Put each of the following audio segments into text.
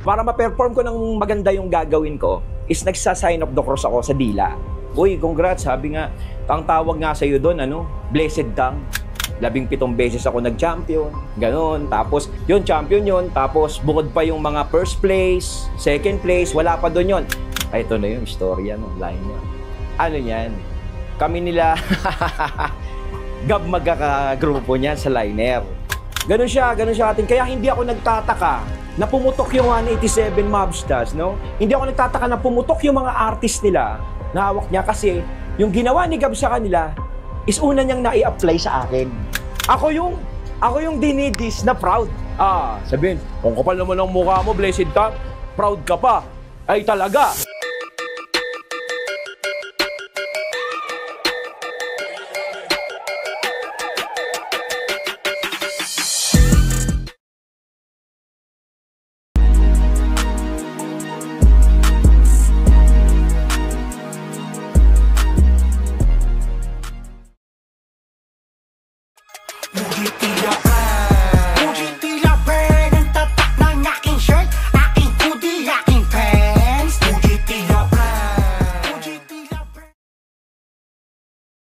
Para ma-perform ko ng maganda yung gagawin ko, is nagsa-sign of the cross ako sa dila. Uy, congrats, sabi nga, ang tawag nga sa'yo doon, blessed tongue. 17 beses ako nag-champion, ganon. Tapos, yun, champion yun. Tapos, bukod pa yung mga first place, second place, wala pa doon yun. Ay, ito na yung istorya, line niya. Ano yan? Kami nila, Gab magkakagrupo niyan sa liner. Ganon siya atin. Kaya hindi ako nagtataka na pumutok yung 187 Mobstars, no? Hindi ako nagtataka na pumutok yung mga artist nila na hawak niya kasi yung ginawa ni Gab sa kanila is una niyang nai-apply sa akin. Ako yung dinidis na proud. Sabihin, kung kapal naman ang mukha mo, blessed ka, proud ka pa. Ay talaga.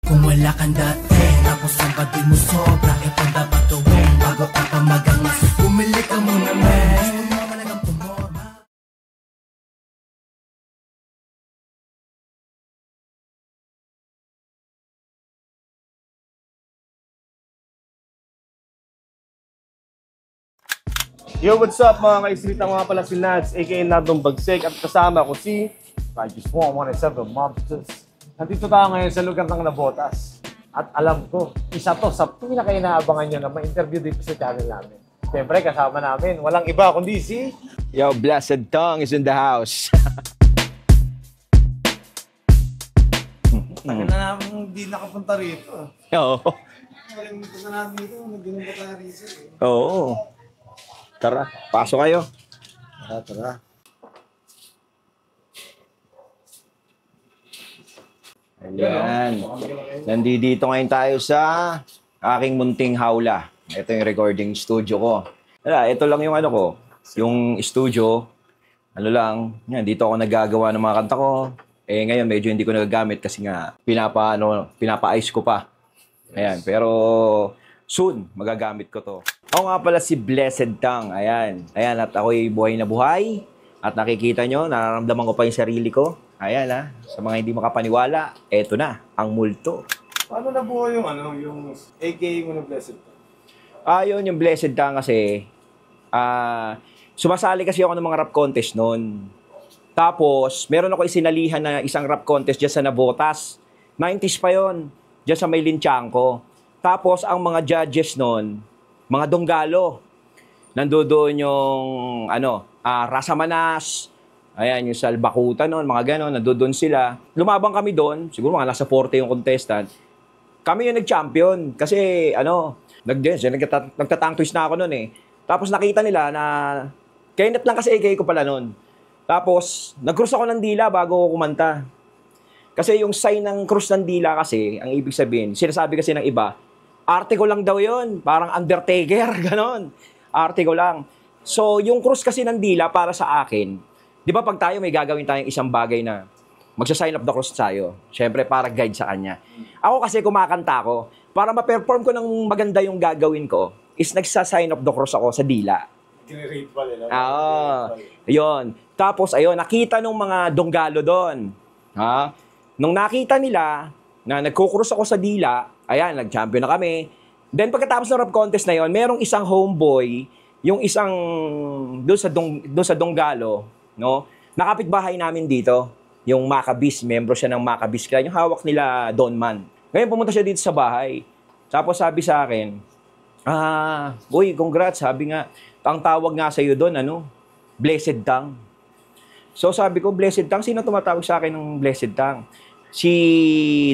Kung wala kang dating, tapos ang pati mo sobra, ito dapat gawin bago ka pa magangas. Bumili ka muna, men. Gusto mo talagang pumorma. Yo, what's up mga ka-street? Ang mga pala si Nads, aka Nandong Bagsik, at kasama ko si Rajus 117 Mobsters. Nandito tayo ngayon sa lugar ng Nabotas. At alam ko, isa to sa pinaka-inaabangan nyo na ma-interview dito sa channel namin. Siyempre, kasama namin, walang iba kundi si... Yo, blessed tongue is in the house. Tagal na namin hindi nakapunta rito. Oo. Walang punta natin dito, nag-ginong tayo rito. Oo. Tara, pasok kayo. Tara. Ayan. Nandito ngayon tayo sa aking munting hawla. Ito yung recording studio ko. Ito lang yung ko, yung studio. Yan, dito ako nagagawa ng mga kanta ko. Ngayon medyo hindi ko nagagamit kasi nga pinapa-ice ko pa. Ayan, pero soon magagamit ko to. Ako nga pala si Blessed Tongue. Ayan, at ako'y buhay na buhay. At nakikita nyo, nararamdaman ko pa yung sarili ko. Ayan sa mga hindi makapaniwala, eto na, ang multo. Paano nabuo yung AKA mo na Blessed Tongue? Yun, yung Blessed Tongue kasi, sumasali kasi ako ng mga rap contest noon. Tapos, meron ako isinalihan na isang rap contest dyan sa Nabotas. 90s pa yon, dyan sa may Lintiangco. Tapos, ang mga judges noon, mga Donggalo. Nandoon yung, Rasa Manas, ayan, yung Salbakuta noon, mga ganon, nandoon sila. Lumabang kami doon, siguro mga nasa 40 yung contestant. Kami yung nag-champion kasi, nagtatang twist na ako noon eh. Tapos nakita nila na, kainat lang kasi AKA ko pala noon. Tapos, nag-cross ako ng dila bago ako kumanta. Kasi yung sign ng cross ng dila kasi, ang ibig sabihin, sinasabi kasi ng iba, arte ko lang daw yun, parang Undertaker, ganon. Arte ko lang. So, yung cross kasi ng dila para sa akin, di ba pag tayo may gagawin tayong isang bagay na magsa-sign of the cross tayo, syempre para guide sa kanya. Ako kasi kumakanta ako, para ma-perform ko ng maganda yung gagawin ko, is nagsa-sign of the cross ako sa dila. Ritual nila. Yun. Tapos, ayun, nakita nung mga Donggalo doon. Nung nakita nila na nagkukross ako sa dila, ayan, nag-champion na kami. Then, pagkatapos ng rap contest na yon, merong isang homeboy, yung isang doon sa Donggalo, no? Nakapitbahay namin dito, yung Maccabees, membro siya ng Maccabees Clan, yung hawak nila Don Man. Ngayon pumunta siya dito sa bahay. Tapos sabi sa akin, boy, congrats, sabi nga, ang tawag nga sa iyo doon, Blessed Tongue. So sabi ko, Blessed Tongue, sino tumatawag sa akin ng Blessed Tongue? Si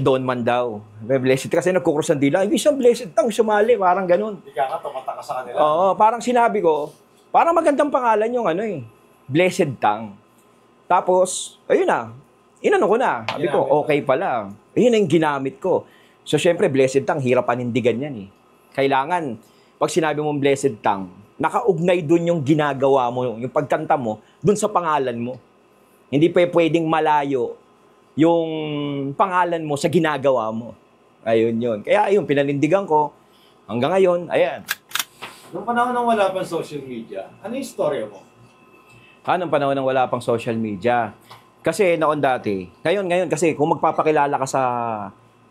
Don Man daw. Blessed kasi nagkukross ng dila. Hindi siyang Blessed Tongue, sumali, parang ganun. Hindi ka tumata ka sa kanila. Oo, parang sinabi ko, parang magandang pangalan yung Blessed Tongue. Tapos, ayun na, inano ko na. Sabi ko, okay pala. Ayun na yung ginamit ko. So, syempre, Blessed Tongue, hirap panindigan yan eh. Kailangan, pag sinabi mong Blessed Tongue, nakaugnay dun yung ginagawa mo, yung pagkanta mo, dun sa pangalan mo. Hindi pa pwedeng malayo yung pangalan mo sa ginagawa mo. Ayun yun. Kaya ayun, pinanindigan ko. Hanggang ngayon, ayan. Noong panahon nang wala pang social media, ano yung storya mo? Anong panahon nang wala pang social media? Kasi noon dati, ngayon kasi kung magpapakilala ka sa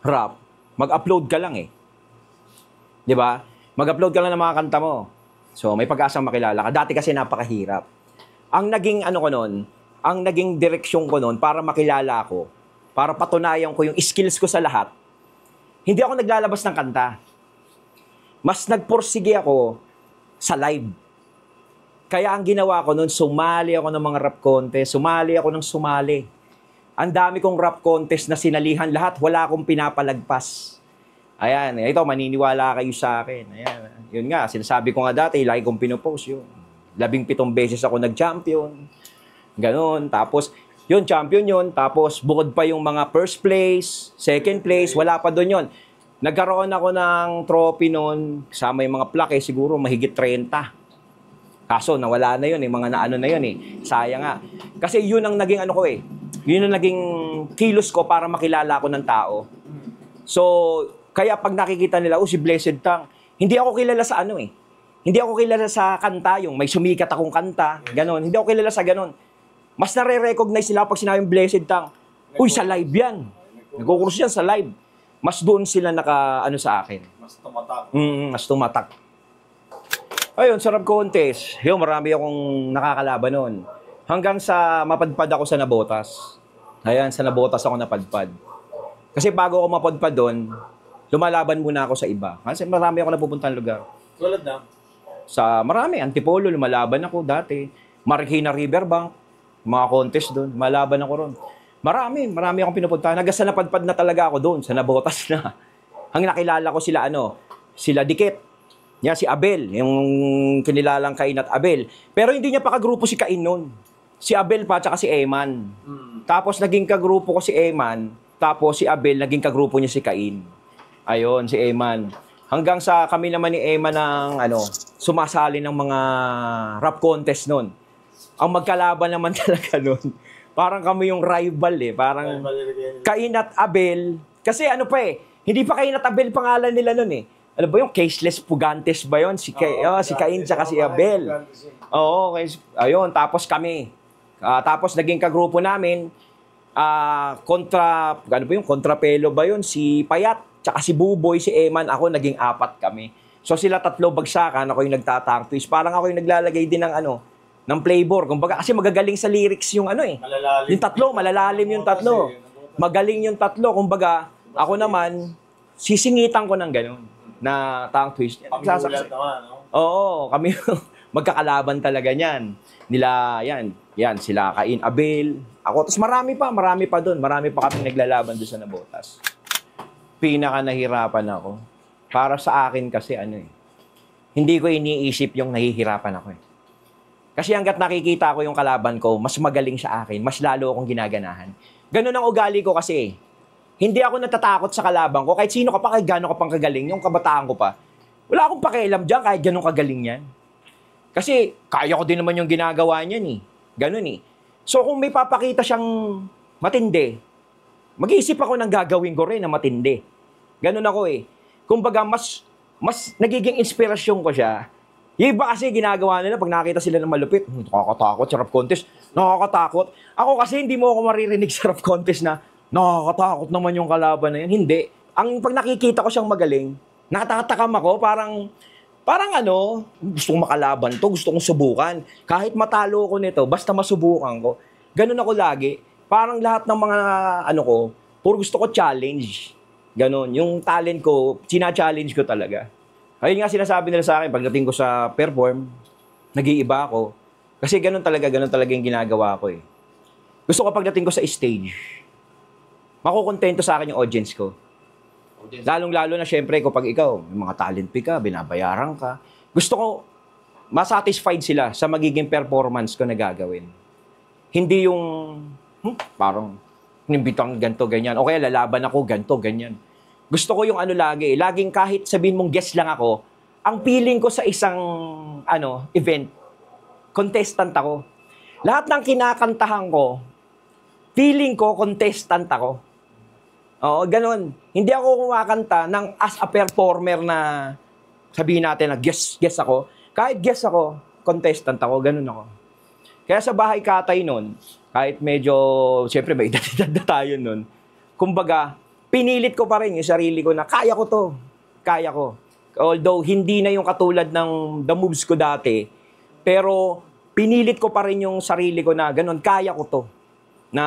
rap, mag-upload ka lang eh. 'Di ba? Mag-upload ka lang ng mga kanta mo. So, may pag-asang makilala ka. Dati kasi napakahirap. Ang naging ano ko noon, ang naging direksyon ko noon para makilala ako, para patunayan ko yung skills ko sa lahat, hindi ako naglalabas ng kanta. Mas nagporsige ako sa live. Kaya ang ginawa ko noon, sumali ako ng mga rap contest, sumali ako ng sumali. Ang dami kong rap contest na sinalihan lahat, wala akong pinapalagpas. Ayan, ito, maniniwala kayo sa akin. Ayan, yun nga, sinasabi ko nga dati, lagi kong pinopost yun. 17 beses ako nag-champion. Ganon. Tapos, yun, champion yun. Tapos, bukod pa yung mga first place, second place, wala pa doon yun. Nagkaroon ako ng trophy noon, kasama yung mga plaque, siguro mahigit 30. Kaso, nawala na yun, mga naano na yun eh. Sayang nga. Kasi yun ang naging ano ko eh. Yun ang naging kilos ko para makilala ako ng tao. So, kaya pag nakikita nila, si Blessed Tang, hindi ako kilala sa ano eh. Hindi ako kilala sa kanta, yung may sumikat akong kanta, ganon. Hindi ako kilala sa ganon. Mas nare-recognize sila pag sinabing Blessed Tang, sa live yan. Nagkukurso yan sa live. Mas doon sila ano sa akin. Mas tumatak. Mas tumatak. Ayun, sarap contest. Yung marami akong nakakalaban noon. Hanggang sa mapadpad ako sa Nabotas. Ayan, sa Nabotas ako napadpad. Kasi bago ako mapadpad doon, lumalaban muna ako sa iba. Kasi marami ako napupuntang lugar. Tulad na? Sa marami, Antipolo, lumalaban ako dati. Marikina Riverbank, mga contest doon, lumalaban ako ron. Marami akong pinupuntahan. Hanggang sa napadpad na talaga ako doon, sa Nabotas na. Ang nakilala ko sila Dikit. Yan, si Abel, yung kinilalang Cain at Abel. Pero hindi niya pa kagrupo si Cain noon. Si Abel pa, tsaka si Eman. Tapos naging kagrupo ko si Eman, tapos si Abel, naging kagrupo niya si Cain. Ayun, si Eman. Hanggang sa kami naman ni Eman ng sumasali ng mga rap contest noon. Ang magkalaban naman talaga noon. Parang kami yung rival eh. Parang Cain at Abel. Kasi hindi pa Cain at Abel pangalan nila noon eh. Ano ba yung Caseless Pugantes ba yun? Si Cain tsaka si Abel. Oo, ayun. Tapos kami. Tapos naging kagrupo namin. Kontrapelo ba yun? Si Payat. Tsaka si Buboy, si Eman, ako, naging 4 kami. So sila 3 bagsakan, ako yung nagtatang twist. Parang ako yung naglalagay din ng flavor. Kumbaga, kasi magagaling sa lyrics yung Malalalim. Yung 3, malalalim yung 3. Magaling yung 3. Kumbaga, ako naman, sisingitan ko ng ganun na tang twist. Pag-uulat naman, no? Oo, kami magkakalaban talaga niyan. Yan, sila Cain, Abel, ako. Tapos marami pa doon. Marami pa kami naglalaban doon sa Nabotas. Pinaka nahirapan ako. Para sa akin kasi hindi ko iniisip yung nahihirapan ako eh. Kasi hanggat nakikita ko yung kalaban ko, mas magaling sa akin, mas lalo akong ginaganahan. Ganun ang ugali ko kasi. Hindi ako natatakot sa kalaban ko. Kahit sino ka pa, kahit gano'n ka pang kagaling, yung kabataan ko pa. Wala akong pakialam dyan kahit gano'n kagaling yan. Kasi kaya ko din naman yung ginagawa niyan eh. Ganun eh. So kung may papakita siyang matindi, mag-iisip ako ng gagawin ko rin na matindi. Ganun ako eh. Kumbaga, mas nagiging inspirasyon ko siya. Yung iba kasi ginagawa nila pag nakita sila ng malupit, nakakatakot sa rap contest, nakakatakot. Ako kasi hindi mo ako maririnig sa rap contest na nakakatakot naman yung kalaban na yun. Hindi. Pag nakikita ko siyang magaling, natatakam ako, parang gusto kong makalaban to, gusto kong subukan. Kahit matalo ko nito, basta masubukan ko. Ganun ako lagi. Parang lahat ng mga puro gusto ko challenge. Ganon. Yung talent ko, sina-challenge ko talaga. Ayun nga sinasabi nila sa akin, pagdating ko sa perform, nag-iiba ako. Kasi ganon talaga yung ginagawa ko eh. Gusto ko pagdating ko sa stage, makukontento sa akin yung audience ko. Lalong-lalo na syempre kapag ikaw, may mga talent fee ka, binabayaran ka. Gusto ko, masatisfied sila sa magiging performance ko na gagawin. Hindi yung, parang, nimbitang ganto, ganyan. O kaya lalaban ako, ganto, ganyan. Gusto ko yung laging kahit sabihin mong guest lang ako, ang feeling ko sa isang event, contestant ako. Lahat ng kinakantahan ko, feeling ko contestant ako. Oo, ganun. Hindi ako kumakanta ng as a performer na sabihin natin na guess ako. Kahit guess ako, contestant ako, ganun ako. Kaya sa bahay katay nun, kahit medyo, siyempre may edad na tayo nun, kumbaga, pinilit ko pa rin yung sarili ko na kaya ko to. Kaya ko. Although, hindi na yung katulad ng the moves ko dati, pero pinilit ko pa rin yung sarili ko na ganun, kaya ko to. Na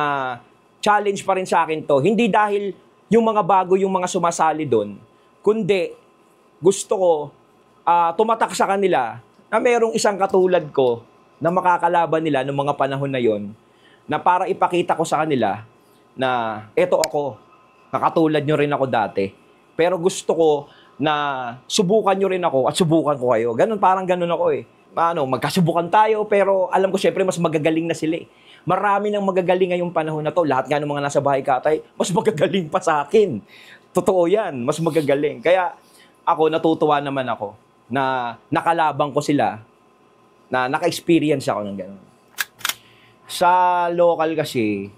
challenge pa rin sa akin to. Hindi dahil yung mga bago, yung mga sumasali doon, kundi gusto ko tumatak sa kanila na merong isang katulad ko na makakalaban nila noong mga panahon na yon, na para ipakita ko sa kanila na eto ako, nakatulad nyo rin ako dati. Pero gusto ko na subukan nyo rin ako at subukan ko kayo. Ganun, parang ganun ako eh. Magkasubukan tayo, pero alam ko syempre mas magagaling na sila eh. Marami nang magagaling ngayong panahon na to. Lahat nga ng mga nasa bahay katay, mas magagaling pa sa akin. Totoo yan, mas magagaling. Kaya ako, natutuwa naman ako na nakalabang ko sila, na naka-experience ako ng gano'n. Sa local kasi,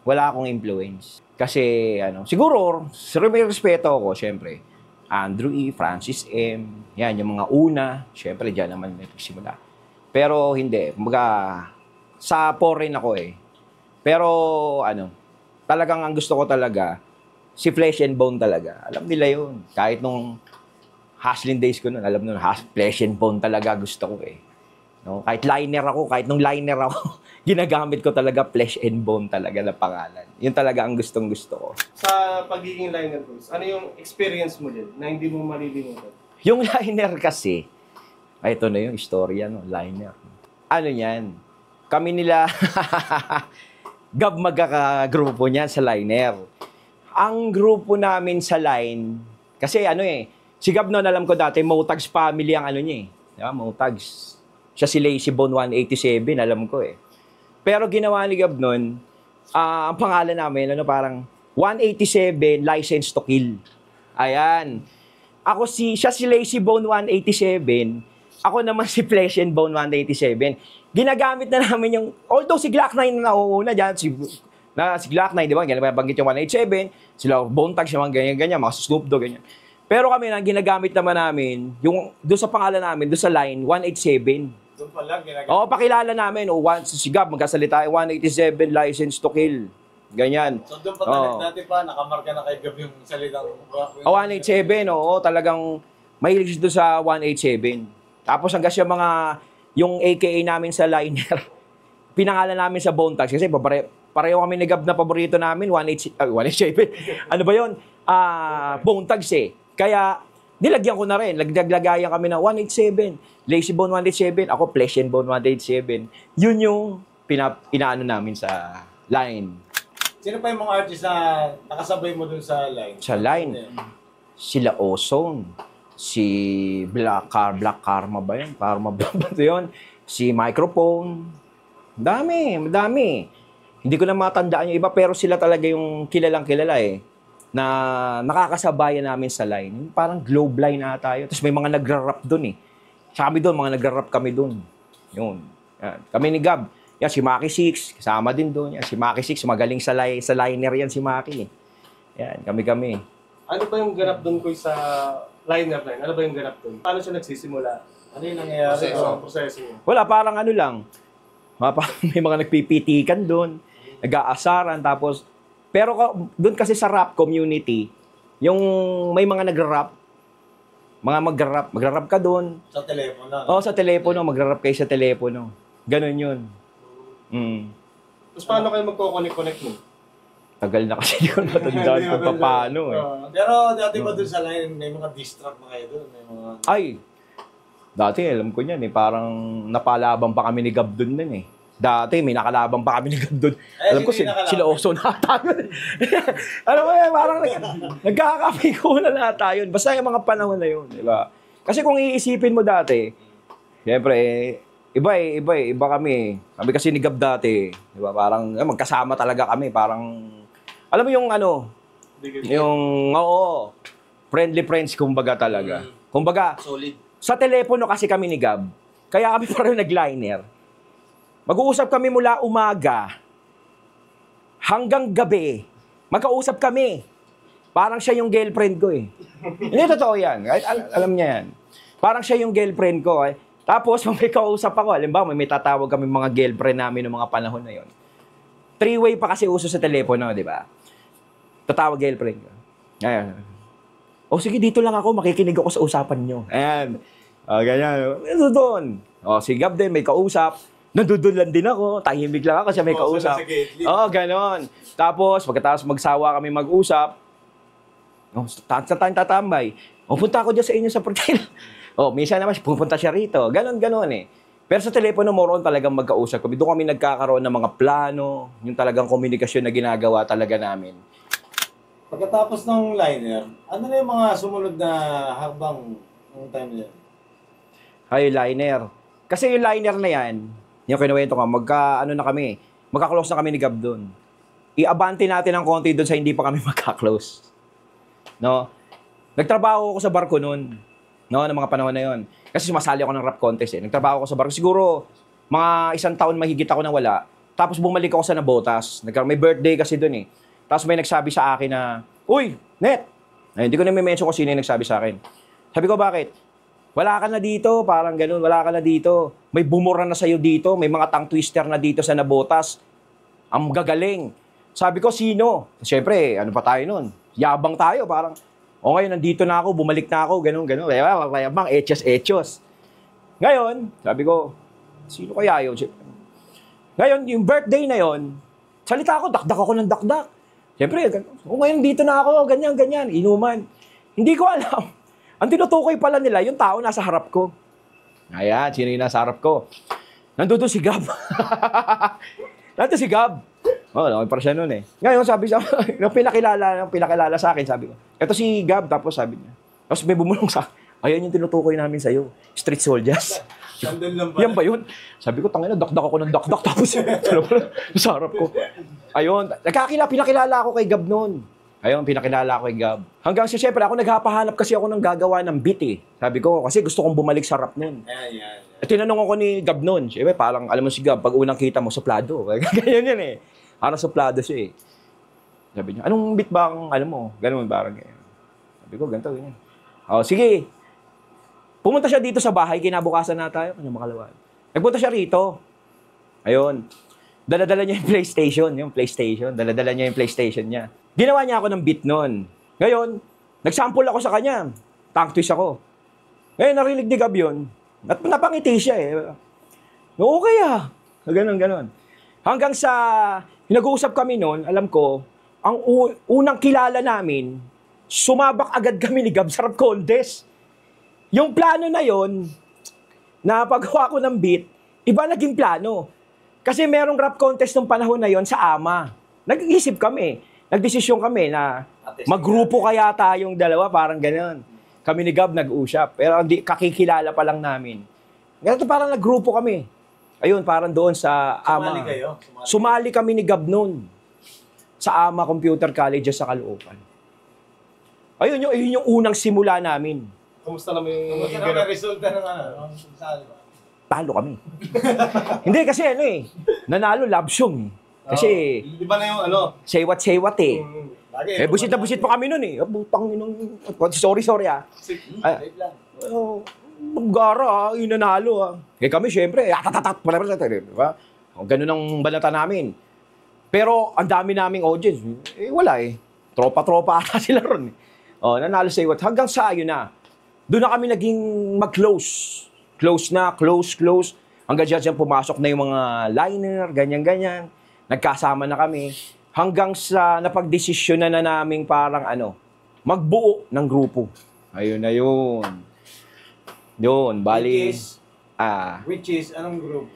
wala akong influence. Kasi, siguro, may respeto ako, syempre. Andrew E., Francis M., yan, yung mga una, syempre, dyan naman may pagsimula. Pero hindi, kumbaga, sa foreign ako eh. Pero, talagang ang gusto ko talaga, si Flesh and Bone talaga. Alam nila yun. Kahit nung hustling days ko nun, alam nung Flesh and Bone talaga gusto ko eh. No? Kahit nung liner ako, ginagamit ko talaga Flesh and Bone talaga na pangalan. Yun talaga ang gustong gusto ko. Sa pagiging liner boys, ano yung experience mo din na hindi mo malilimutan? Yung liner kasi, ito na yung istorya, no? Liner. Ano yan? Kami nila, Gab magkakagrupo niyan sa liner. Ang grupo namin sa line, kasi si Gab noon alam ko dati, Motags family ang niya eh. Diba? Motags. Siya si Lazy Bone 187, alam ko eh. Pero ginawa ni Gab noon, ang pangalan namin, parang 187 License to Kill. Ayan. Siya si Lazy Bone 187, ako naman si Flesh and Bone 187. Ginagamit na namin yung, although si Glock 9 na nauuna dyan, si Glock 9, di ba? Banggit yung 187, sila Bone Tag, siya mga ganyan, mga Snoop Dogg, ganyan. Pero kami na, ginagamit naman namin, yung doon sa pangalan namin, doon sa line, 187. Doon pa lang, ginagamit. Oo, pakilala namin, si Gab, magkasalita, 187, License to Kill. Ganyan. So doon pa talaga dati pa, nakamarka na kay Gab yung salitang... 187, oo, talagang mahilig doon sa 187. Tapos hanggang siya yung AKA namin sa liner, pinangalan namin sa Bone Tags kasi pareho kami ni Gab na paborito namin, 187. Ano ba yun? Bone Tags eh. Kaya, nilagyan ko na rin. Lagayan kami na 187. Lazy Bone 187. Ako, Flesh and Bone 187. Yun yung inaano namin sa line. Sino pa yung mga artist na nakasabay mo dun sa line? Sa line? Sila Ozone. Si Black Karma ba yun? Karma ba yun? Si Microphone. Madami. Hindi ko na matandaan yung iba, pero sila talaga yung kilalang-kilala eh. Na nakakasabayan namin sa line. Parang globe line na tayo. Tapos may mga nagra-rap dun eh. Sabi doon, mga nagra-rap kami dun. Yun. Yan. Kami ni Gab. Yan, si Maki 6. Kasama din dun. Yan, si Maki 6. Magaling sa liner yan si Maki. Yan, kami. Ano ba yung ganap dun ko sa liner line? Ano ba yung ganap dun? Paano siya nagsisimula? Ano yung nangyayari? Proseso niya? Wala, parang lang. May mga nagpipitikan doon, nag-aasaran, tapos, pero doon kasi sa rap community, yung may mga nagra-rap, magra-rap ka doon. Sa telepono? Oo, sa telepono, magra-rap kayo sa telepono. Ganon yun. Tapos paano kayo magko-connect mo? Tagal na kasi yun, natandaan kung paano eh. Pero dati ba doon sa line, may mga distract na kayo doon? Ay, dati alam ko niyan eh, parang napalabang pa kami ni Gab doon eh. Dati may nakalabang pa kami ni Gab doon. Alam ko sila Oso na tayo. Alam mo yan, parang nagkakapi ko na lahat tayo. Basta yung mga panahon na yun, di ba? Kasi kung iisipin mo dati, siyempre, iba kami. Kami kasi ni Gab dati, di ba? Parang magkasama talaga kami, parang alam mo yung friendly friends kumbaga talaga. Kumbaga, Solid. sa telepono kasi kami ni Gab, kaya kami parang nag-liner. Mag-uusap kami mula umaga hanggang gabi. Magkausap kami. Parang siya yung girlfriend ko eh. Hindi, totoo yan. Alam niya yan. Parang siya yung girlfriend ko eh. Tapos, may kausap ako. Halimbawa, may tatawag kami mga girlfriend namin noong mga panahon na yon. Three-way pa kasi uso sa telepono, di ba? Tatawag girlfriend ko. Ayan. O sige, dito lang ako. Makikinig ako sa usapan nyo. Ayan. O, ganyan. Ito doon. O, si Gab din, may kausap. Nandudulan din ako. Tahimik lang ako kasi may kausap. O, ganon. Tapos, pagkatapos magsawa kami mag-usap, sa tayong tatambay. O, punta ako dyan sa inyo sa portal. O, minsan naman, pupunta siya rito. Ganon eh. Pero sa telepono, more on talagang magkausap kami. Doon kami nagkakaroon ng mga plano, yung talagang komunikasyon na ginagawa talaga namin. Pagkatapos ng liner, ano na yung mga sumunod na habang ng time na yan? Ay, liner. Kasi yung liner na yan, yung kinuwento ko, magka-close na kami ni Gab doon. I-abante natin ng konti doon sa hindi pa kami magka-close. No? Nagtrabaho ako sa barko noon. No, ng mga panahon na yon. Kasi sumasali ako ng rap contest eh. Nagtrabaho ako sa barko. Siguro, mga 1 taon mahigit ako nang wala. Tapos bumalik ako sa Nabotas. May birthday kasi doon eh. Tapos may nagsabi sa akin na, "Uy, Net!" Ay, hindi ko na may mention kung sino yung nagsabi sa akin. Sabi ko, bakit? Wala ka na dito, parang ganun, wala ka na dito. May bumura na sa'yo dito, may mga tongue twister na dito sa Nabotas. Ang gagaling. Sabi ko, sino? Siyempre, ano pa tayo nun? Yabang tayo, parang, o ngayon, nandito na ako, bumalik na ako, ganun. Mayabang, etyos. Ngayon, sabi ko, sino kaya yun? Ngayon, yung birthday na yon, salita ako, dakdak ako ng dakdak. Siyempre, o ngayon, dito na ako, ganyan, inuman. Hindi ko alam. Ang tinutukoy pala nila, yung tao nasa harap ko. Ayan, sino yung nasa harap ko? Nandito si Gab. Nandito si Gab. Para siya nun eh. Ngayon, sabi sa nung pinakilala sa akin, sabi ko, eto si Gab, tapos sabi niya. Tapos may bumulong sa ayan yung tinutukoy namin sa'yo. Street soldiers. Yan ba yun? Sabi ko, tangina, dakdak ako ng dakdak. Tapos, sa harap ko. Ayun, pinakilala ako kay Gab noon. Ayun, pinakilala ko kay Gab. Hanggang siyempre, ako naghapahanap kasi ako ng gagawa ng beat eh. Sabi ko, kasi gusto kong bumalik sa rap nun. Ayan. At tinanong ako ni Gab noon. Siyempre, parang, alam mo si Gab, pag unang kita mo, suplado. Ganyan yan eh. Parang suplado siya eh. Sabi niya, anong beat ba ang, alam mo? Ganun, parang ganyan. Sabi ko, ganito, ganyan. O, sige. Pumunta siya dito sa bahay, kinabukasan na tayo, kanyang makalawan. Nagpunta siya rito. Ayun. Dala-dala niya yung PlayStation. Dala-dala niya yung PlayStation niya. Ginawa niya ako ng beat noon. Ngayon, nagsample ako sa kanya. Tongue twist ako. Ngayon, narinig ni Gab yun. At napangiti siya eh. Okay ah. Ganon. Hanggang sa, nag-uusap kami noon, alam ko, ang unang kilala namin, sumabak agad kami ni Gab sa rap contest. Yung plano na yon, na paggawa ko ng beat, iba naging plano. Kasi merong rap contest nung panahon na yon sa AMA. Nag-iisip kami, nagdesisyon kami na maggrupo kaya tayong dalawa, parang gano'n. Kami ni Gab nag-usap, pero hindi kakikilala pa lang namin. Ganito parang naggrupo kami. Ayun, parang doon sa AMA. Sumali kayo? Sumali kami ni Gab noon sa AMA Computer College sa Caloocan. Ayun yung unang simula namin. Kumusta naman yung Kumusta naman ang resulta ng ano? Sali ba? Talo kami. Hindi kasi nanalo love song. Kasi di ba na yung ano? say what eh. Bagay, Busit na busit pa kami nun eh. Butang inong, sorry ah. wait lang. Gara inanalo kami syempre, diba? Ganun ang balata namin. Pero ang dami naming audience. Wala eh. Tropa-tropa ata sila ron. Nanalo say what. Hanggang sa yun na. Doon na kami naging mag-close. Close. Hanggang dyan pumasok na yung mga liner, ganyan-ganyan. Nagkasama na kami. Hanggang sa napagdesisyon na naming parang magbuo ng grupo. Ayun na yun. Yun, bali. Which is, anong group?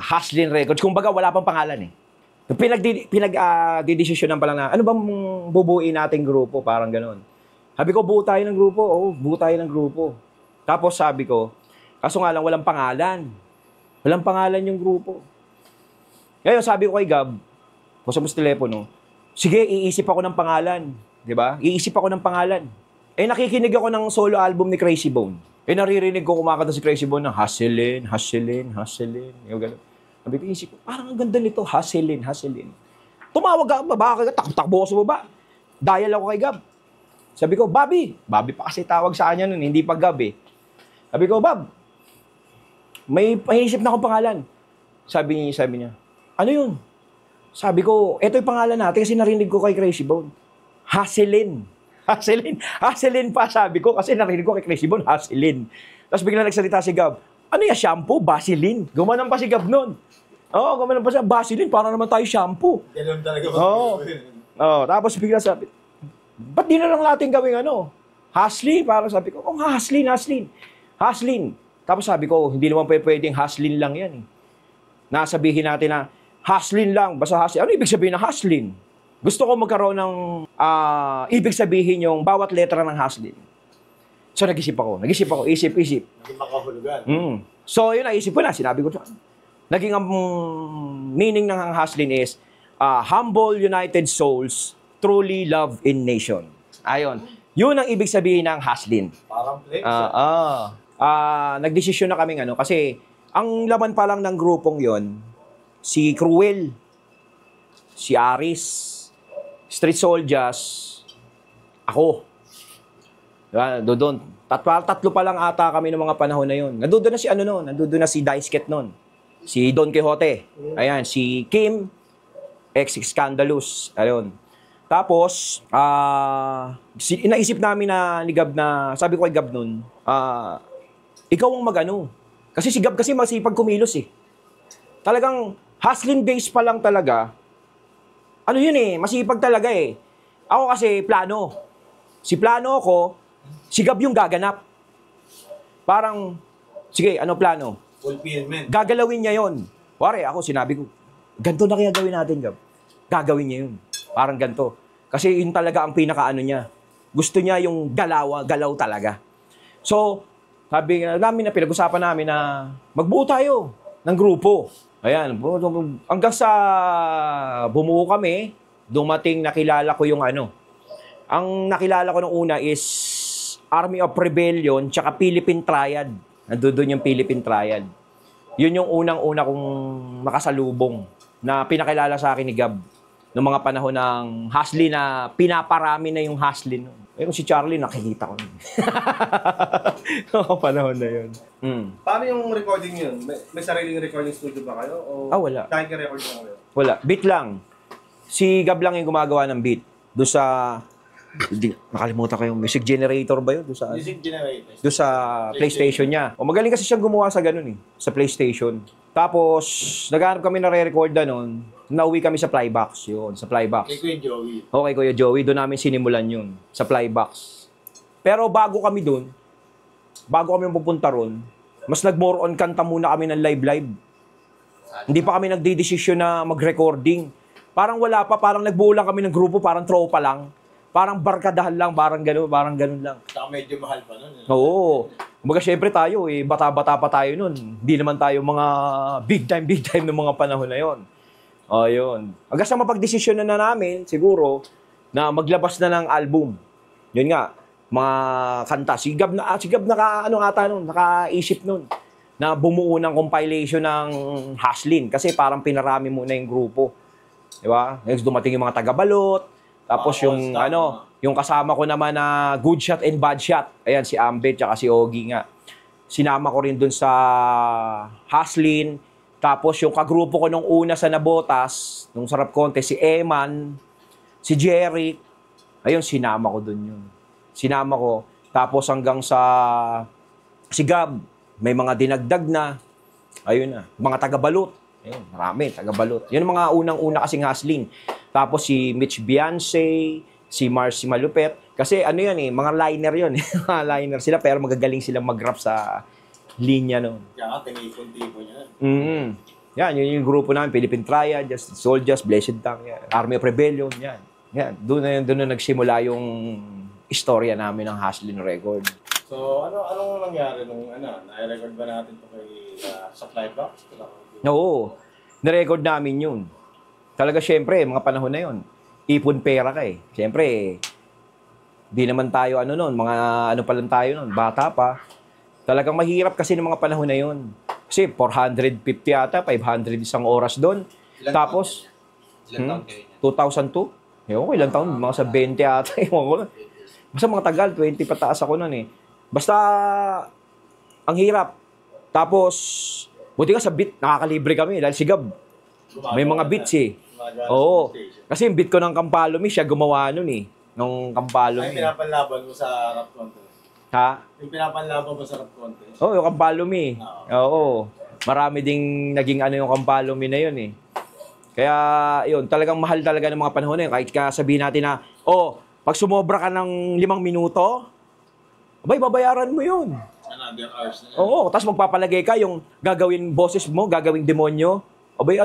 Haslin Records. Kumbaga, wala pang pangalan eh. Pinag-didesisyonan pa lang na, ano bang bubuuin nating grupo? Parang ganun. Sabi ko, buo tayo ng grupo. Buo tayo ng grupo. Tapos sabi ko, kaso nga lang, walang pangalan. Walang pangalan yung grupo. Ngayon, sabi ko kay Gab, basta mo sa telepono, sige, iisip ako ng pangalan. Diba? Iisip ako ng pangalan. Eh, nakikinig ako ng solo album ni Crazy Bone. Eh, naririnig ko kumakanta si Crazy Bone ng Hustlin', Hustlin', Hustlin'. Yung gano'n. Sabi ko, isip ko, parang ang ganda nito, Hustlin', Hustlin'. Tumawag ako, baba ka, takbo ako sa baba. Dial ako kay Gab. Sabi ko, Bobby. Bobby pa kasi tawag sa kanya nun, hindi pa Gab eh. Sabi ko, Bob, may pahisip na akong pangalan. Sabi niya, ano yun? Sabi ko, eto yung pangalan natin kasi narinig ko kay Crazy Bone. Hustlin'. Hustlin' pa sabi ko kasi narinig ko kay Crazy Bone, Hustlin'. Tapos bigla nagsalita si Gab, ano yung shampoo? Vaseline. Gumanon pa si Gab nun. Oo, gumanon pa siya, Vaseline, para naman tayo shampoo. Ganun talaga ba? Oo, tapos bigla sabi, ba't di na lang natin gawing ano? Hustlin', parang sabi ko, Hustlin'. Tapos sabi ko, hindi naman pwedeng Hustlin' lang yan eh. Nasabihin natin na, Hustlin' lang, basta Hustlin'. Ano ibig sabihin ng Hustlin'? Gusto ko magkaroon ng ibig sabihin yung bawat letra ng Hustlin'. So nag-isip ako, isip. Hindi makahulugan. So yun, naisip ko na, sinabi ko siya. Naging ang meaning ng Hustlin' is, humble united souls, truly love in nation. Ayon. Yun ang ibig sabihin ng Hustlin'. Parang flex. Nagdesisyon na kaming kasi ang laman pa lang ng grupong yon, si Cruel, si Aris, Street Soldiers, ako. Diba? Doon. Tatlo pa lang ata kami ng mga panahon na yun. Nandoon na si nandoon na si Daisuke noon. Si Don Quixote. Ayan, si Kim, ex-Scandalous. Ayun. Tapos, inaisip namin ni Gab na, sabi ko kay Gab noon, ikaw ang Kasi si Gab kasi masipag kumilos eh. Talagang hustling base pa lang talaga. Ano yun eh, masipag talaga eh. Ako kasi plano. Si plano ko, si Gab yung gaganap. Parang, sige, ano plano? Fulfillment. Gagalawin niya yon. Pare, ako sinabi ko, ganito na kaya gawin natin, Gab. Gagawin niya yun. Parang ganito. Kasi yun talaga ang pinakaano niya. Gusto niya yung galaw talaga. So, sabi namin na pinag-usapan namin na magbuo tayo ng grupo. Ayan, hanggang sa bumuo kami, dumating nakilala ko yung Ang nakilala ko nung una is Army of Rebellion tsaka Philippine Triad. Nandoon yung Philippine Triad. Yun yung unang-una kong nakasalubong na pinakilala sa akin ni Gab noong mga panahon ng Hustlin' na pinaparami na yung Hustlin'. Eh kung si Charlie, nakikita ko. Noong panahon na yun. Paano yung recording yun? May sariling recording studio ba kayo? O wala. Kahit record lang kayo? Wala. Beat lang. Si Gab lang yung gumagawa ng beat. Doon sa... nakalimutan ko yung music generator ba yun? Music generator. Doon sa PlayStation niya. O magaling kasi siyang gumawa sa ganun eh. Sa PlayStation. Tapos, naghanap kami na re-recorda noon. Nauwi kami sa Flybox. Yun, sa Flybox. Kay Kuya Joey. Okay, Kuya Joey. Doon namin sinimulan yun. Sa Flybox. Pero bago kami pupunta ron, mas nag-more on kanta muna kami ng live. Hindi pa kami nagdidesisyon na mag-recording. Parang wala pa. Parang nagbuo lang kami ng grupo. Parang tropa lang. Parang barkadahan lang. Parang ganun lang. Saka medyo mahal pa nun. Oo. Kumbaga, syempre tayo, bata-bata pa tayo nun. Hindi naman tayo mga big time ng mga panahon na yon. O, yun. Hanggang sa mapag-desisyon na namin, siguro, na maglabas na ng album. Yun nga, mga kanta. Si Gab nakaisip nun, na bumuo ng compilation ng Hustlin'. Kasi parang pinarami muna yung grupo. Di ba? Next, dumating yung mga taga-balot. Tapos yung kasama ko naman na Good Shot and Bad Shot. Ayan, si Ambet, tsaka si Ogie nga. Sinama ko rin dun sa Hustlin'. Tapos yung kagrupo ko nung una sa Nabotas, nung Sarap Contest, si Eman, si Jerry. Ayun, sinama ko dun yun. Sinama ko. Tapos hanggang sa si Gab, may mga dinagdag na. Ayun na, mga taga-balot. Ayun, marami, taga-balot. Yun ang mga unang-una kasing Hustlin'. Tapos si Mitch Beyonce, si Marcy Malupet. Kasi mga liner yun. Mga liner sila, pero magagaling silang mag-rap sa linya noon. Kaya tinipon-tipon niya. Yan, yun yung grupo namin, Philippine Triad, Just Soldiers, Blessed Tongue, yan. Army of Rebellion, yan. Yan, doon na nagsimula yung istorya namin ng Hustlin' Record. So, anong nangyari nung na-record ba natin ito sa Flybox? Oo, na-record namin yun. Talaga, syempre, mga panahon na yun, ipon pera ka eh. Syempre, Di naman tayo ano noon, mga ano pa lang tayo noon, bata pa. Talagang mahirap kasi ng mga panahon na yun. Kasi 450 ata, 500 isang oras doon. Tapos, Ilan taon kayo niya? 2002? Ewan ko, ilang taon? Mga sa 20 ata. Ewan ko. Basta mga tagal, 20 pataas ako noon eh. Basta, ang hirap. Tapos, buti nga sa beat, nakakalibre kami. Dahil si Gab, may mga beats eh. Oo. Kasi yung beat ko ng Kampalomi, siya gumawa nun eh. Nung Ay, Kampalomi. pinapanlaban mo sa rap contest. Ha? Yung pinapanlaban mo sa rap contest. Oo, yung Kampalomi. Oo. Marami ding naging ano yung Kampalomi na yun eh. Kaya, yun, talagang mahal talaga ng mga panahon na yun. Kahit sabihin natin na, pag sumobra ka ng 5 minuto, abay, babayaran mo yun. Another hours na yan. Oo, tapos magpapalagay ka yung gagawin boses mo, gagawing demonyo. Abay,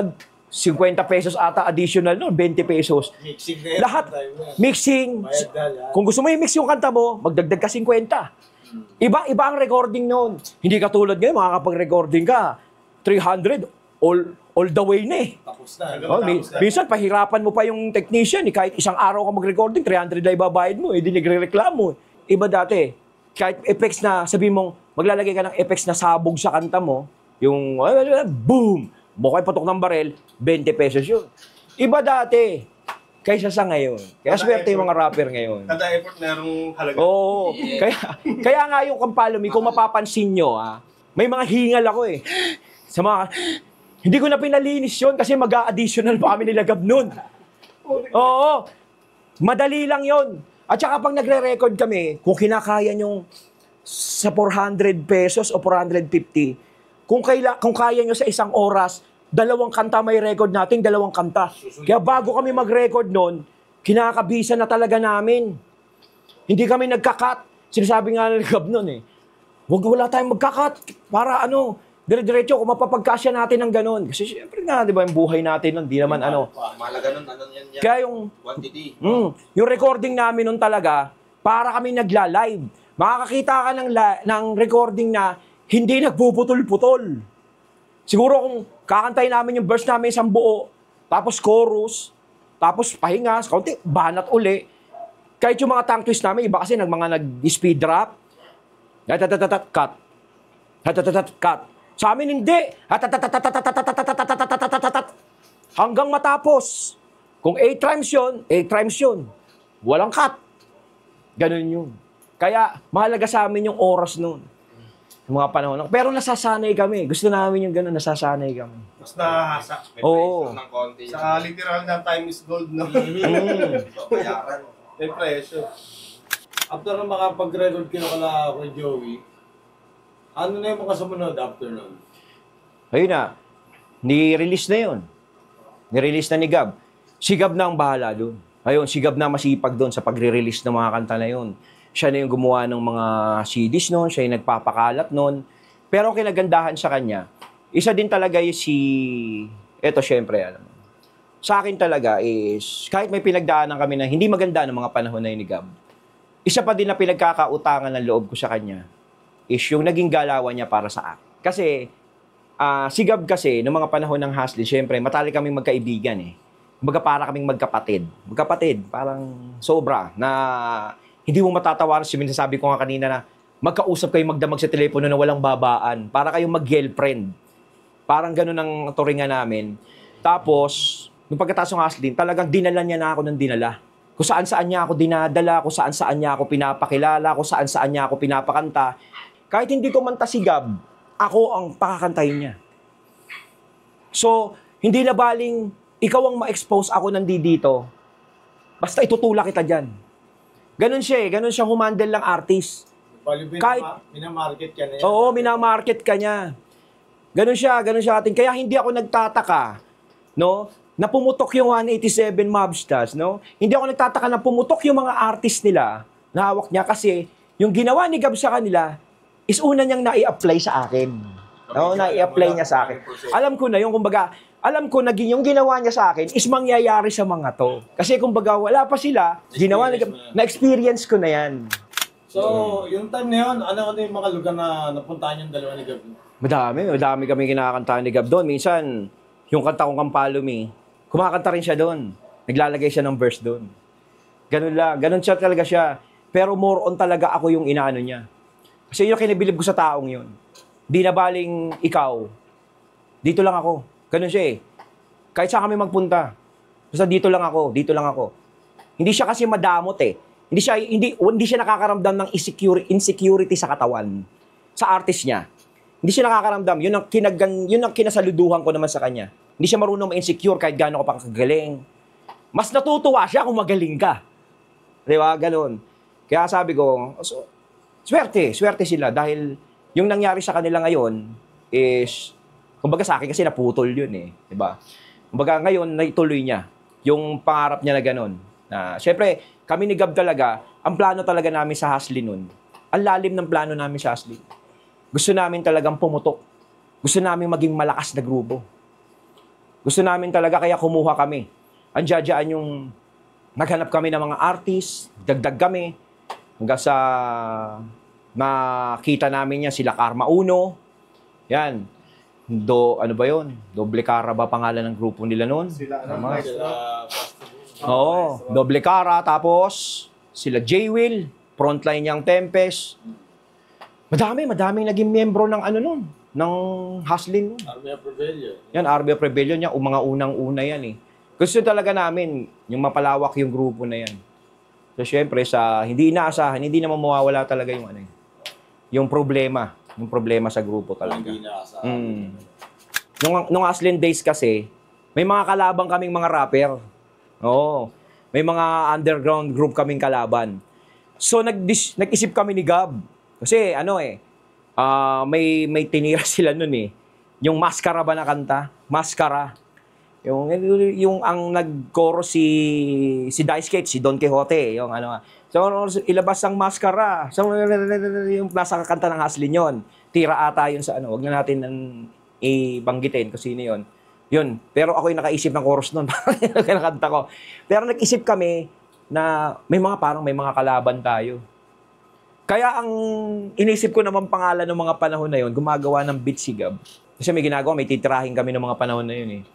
50 pesos ata additional no, 20 pesos. Mixing na yan. Lahat, Time na yan. mixing. Bayad na yan. Kung gusto mo i-mix yung kanta mo, magdagdag ka 50. Iba ang recording noon. Hindi katulad ngayon, makakapag-recording ka. 300, all the way na eh. Tapos na. Minsan, pahirapan mo pa yung technician. Eh. Kahit isang araw ka mag-recording, 300 na ibabayad mo. Eh, di nagre-reklamo. Iba dati, kahit effects na, sabi mong, maglalagay ka ng effects na sabog sa kanta mo, yung, boom! Bukay patok ng barel, 20 pesos yun. Iba dati, kaysa sa ngayon. Kaya swerte yung mga rapper ngayon. Kada effort merong halaga. Oo. Kaya nga yung Kampalomi, kung mapapansin nyo, may mga hingal ako eh. Sa mga, hindi ko na pinalinis yun kasi mag-a-additional pa kami nila Gab nun. Oo. Madali lang yun. At saka pag nagre-record kami, kung kinakaya nyong sa 400 pesos o 450, kung kaya nyo sa isang oras, 2 kanta may record natin, 2 kanta. Kaya bago kami mag-record nun, kinakabisa na talaga namin. Hindi kami nagka-cut. Sinasabi nga ng Gab nun eh, wala tayong magka-cut. Para dire-diretso kung mapapagkasya natin ng ganun. Kasi syempre nga, di ba, yung buhay natin nun, di naman Mahalaga nun, ano yan yan? Kaya yung, Quantity. yung recording namin nun talaga, para kami nagla-live. Makakakita ka ng recording na hindi nagpuputol-putol. Siguro kung kakantayin namin yung verse namin isang buo, tapos chorus, tapos pahinga, kaunti, banat uli. Kahit yung mga tongue twist namin, iba kasi nag-speed rap, cut, cut. Sa amin hindi. Hanggang matapos. Kung 8 times yun, 8 times yun. Walang cut. Ganun yun. Kaya mahalaga sa amin yung oras nun. Yung mga panahon. Pero nasasanay kami. Gusto namin yung ganun, nasasanay kami. Mas nahasa. May Oo. presyo ng konti. Sa literal na time is gold, no? So, bayaran. May presyo. After na makapag-record kayo kala kay Joey, ano na yung mga sumunod after nun? Ayun na. Ni-release na yun. Ni-release na ni Gab. Si Gab na ang bahala doon. Ayun, si Gab na masipag doon sa pagre-release ng mga kanta na yun. Siya na yung gumawa ng mga CDs noon, siya yung nagpapakalat noon. Pero ang kinagandahan sa kanya, isa din talaga yung eto syempre, alam mo. Sa akin talaga is, kahit may pinagdaanan kami na hindi maganda ng mga panahon na yun ni Gab, isa pa din na pinagkakautangan ng loob ko sa kanya is yung naging galawan niya para sa akin. Kasi, si Gab kasi, noong mga panahon ng Haslin, syempre, matali kaming magkaibigan eh. Kumbaga para kaming magkapatid. Magkapatid, parang sobra, na hindi mo matatawaran. Sinasabi ko nga kanina na magkausap kayo magdamag sa telepono na walang babaan. Para kayong mag-girlfriend. Parang ganun ang turingan namin. Tapos, nung pagkatapos ng Haslin, talagang dinala niya na ako ng dinala. Kung saan-saan niya ako dinadala, kung saan-saan niya ako pinapakilala, kung saan-saan niya ako pinapakanta. Kahit hindi ko manta si Gab, ako ang pakakantahin niya. So, hindi na baling ikaw ang ma-expose, ako nandito. Basta itutulak kita dyan. Ganun siya eh. Ganun siya humandle ng artist. Kahit- Minamarket ka na yan. Oo, minamarket ka niya. Ganun siya atin. Kaya hindi ako nagtataka, no? Na pumutok yung 187 Mobstars, no? Hindi ako nagtataka na pumutok yung mga artist nila na hawak niya kasi yung ginawa ni Gab sa kanila is una niyang nai-apply sa akin. No, nai-apply niya sa akin. Alam ko na yung kumbaga, alam ko na yung ginawa niya sa akin is mangyayari sa mga to. Kasi kumbaga wala pa sila, ginawa ni Gab, na-experience ko na yan. So, yung time na yun, ano yung mga lugar na napuntahan yung dalawa ni Gab? Madami kami kinakantahan ni Gab doon. Minsan, yung kanta kong Kampalomi, kumakanta rin siya doon. Naglalagay siya ng verse doon. Ganun lang. Ganun siya talaga siya. Pero more on talaga ako yung inaano niya. Kasi yun yung kinibilib ko sa taong yun. Di na baling ikaw, dito lang ako. Ganun siya eh. Kahit saan kami magpunta. Basta dito lang ako, dito lang ako. Hindi siya kasi madamot eh. Hindi siya nakakaramdam ng insecurity sa katawan. Sa artist niya. Hindi siya nakakaramdam. Yun ang kinasaluduhan ko naman sa kanya. Hindi siya marunong ma-insecure kahit gaano ka pa kagaling. Mas natutuwa siya kung magaling ka. Di ba? Ganun. Kaya sabi ko, swerte sila dahil yung nangyari sa kanila ngayon is, kumbaga sa akin kasi naputol yun eh. Di ba? Kumbaga ngayon, naituloy niya yung pangarap niya na ganun. Na, syempre, kami ni Gab talaga, ang plano talaga namin sa Haslin nun, ang lalim ng plano namin sa Haslin. Gusto namin talagang pumutok. Gusto namin maging malakas na grupo. Gusto namin talaga kaya kumuha kami. Andiyan yung naghanap kami ng mga artist, dagdag kami, hanggang sa nakita namin niya sila Karma Uno. Yan. Ano ba yun? Doble Cara ba pangalan ng grupo nila noon? Oo, Doble Cara, tapos sila J-Will, frontline niyang Tempest. Madaming naging miyembro ng ano nun, ng Haslin nun. Army of Rebellion. Yan, Army of Rebellion yan, mga unang-una yan eh. Gusto talaga namin, yung mapalawak yung grupo na yan. So syempre, sa hindi inaasahan, hindi naman mawawala talaga yung ano yung problema sa grupo talaga. Hindi na asahan. Nung Haslin days kasi, may mga kalabang kaming mga rapper. Oo. May mga underground group kaming kalaban. So nag-isip kami ni Gab. Kasi may tinira sila nun eh. Yung Maskara ba na kanta? Maskara. Yung ang nag-chorus si Dice si Don Quixote, yung So ilabas ang Maskara. So yung nasa kanta ng Haslin yon. Tira ata yun sa wag na natin ibanggitin kung sino yun. Yun. Pero ako yung nakaisip ng chorus nun. Kinakanta ko. Pero nag-isip kami na may mga kalaban tayo. Kaya ang inisip ko naman pangalan ng mga panahon na yun, gumagawa ng beat si Gab. Kasi may titirahin kami ng mga panahon na yun eh.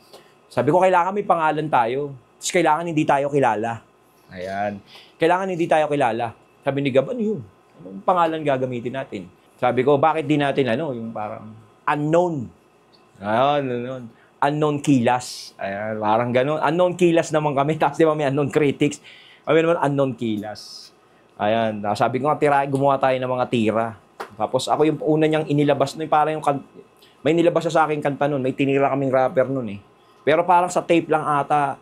Sabi ko, kailangan may pangalan tayo. Tapos kailangan hindi tayo kilala. Ayan. Kailangan hindi tayo kilala. Sabi ni Gab, ano yun? Anong pangalan gagamitin natin? Sabi ko, bakit di natin yung parang unknown. Ayun. Unknown Kilas. Ayan, parang gano'n. Unknown Kilas naman kami. Tapos di ba may unknown critics? Kami naman unknown Kilas. Ayan. Sabi ko nga, gumawa tayo ng mga tira. Tapos ako yung una niyang inilabas nun. Parang may nilabas sa akin kanta nun. May tinira kaming rapper nun eh. Pero parang sa tape lang ata.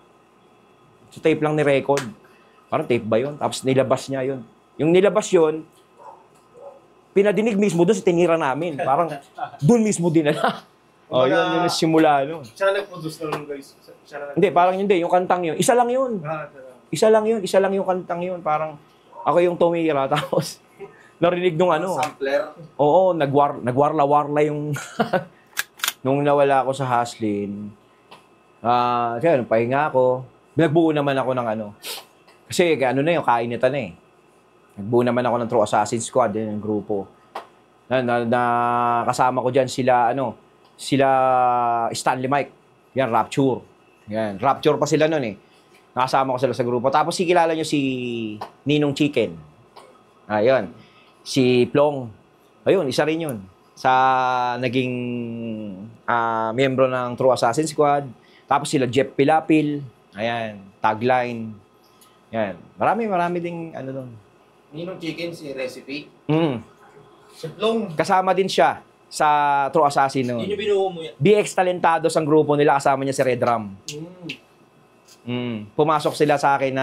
Sa tape lang ni record. Parang tape ba yun? Tapos nilabas niya yun. Yung nilabas yun, pinadinig mismo doon sa tinira namin. Parang doon mismo dinala. Yun yung simula nun. Siya nag-produce na nun, guys. Hindi, parang hindi. Yung kantang yun. Isa lang yun. Isa lang yung kantang yun. Parang ako yung tumira. Tapos narinig nung Sampler. Oo, nagwarla-warla yung nung nawala ako sa Haslin. Kaya pahinga ako. Nagbuo naman ako ng Kasi yung kainitan na eh. Nagbuo naman ako ng True Assassin Squad, yung grupo. Na kasama ko diyan sila Stanley Mike. Yan, Rapture. Yan, Rapture pa sila noon eh. Nakasama ko sila sa grupo. Tapos kilala nyo si Ninong Chicken. Ayun. Si Plong. Ayun, isa rin yun. Sa naging miyembro ng True Assassin Squad. Tapos sila Jeff Pilapil. Ayan, Tagline. Yan. Marami ding doon. Ninong Chicken, si Recipe. Si Plong. Kasama din siya sa True Assassin noon. Yun yung binuo mo yan. BX Talentados ang grupo nila, kasama niya si Red Ram. Pumasok sila sa akin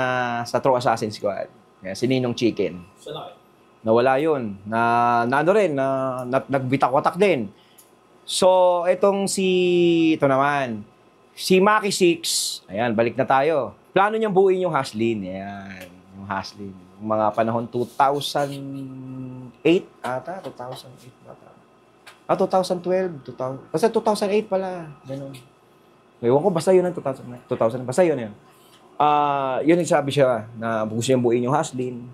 sa True Assassin Squad. Yan, si Ninong Chicken. Saan na kayo? Nawala yun. Nagbitak-watak din. So, ito naman. Si Maki 6, ayan, balik na tayo. Plano niyang buuin yung Haslin. Ayan, yung Haslin. Yung mga panahon 2008 ata, 2008 ata. 2012, basta 2008 pala. Ganun. Ewan ko, basta yun ang 2000, basta yun. Yun yung sabi siya, na gusto niyang buuin yung Haslin,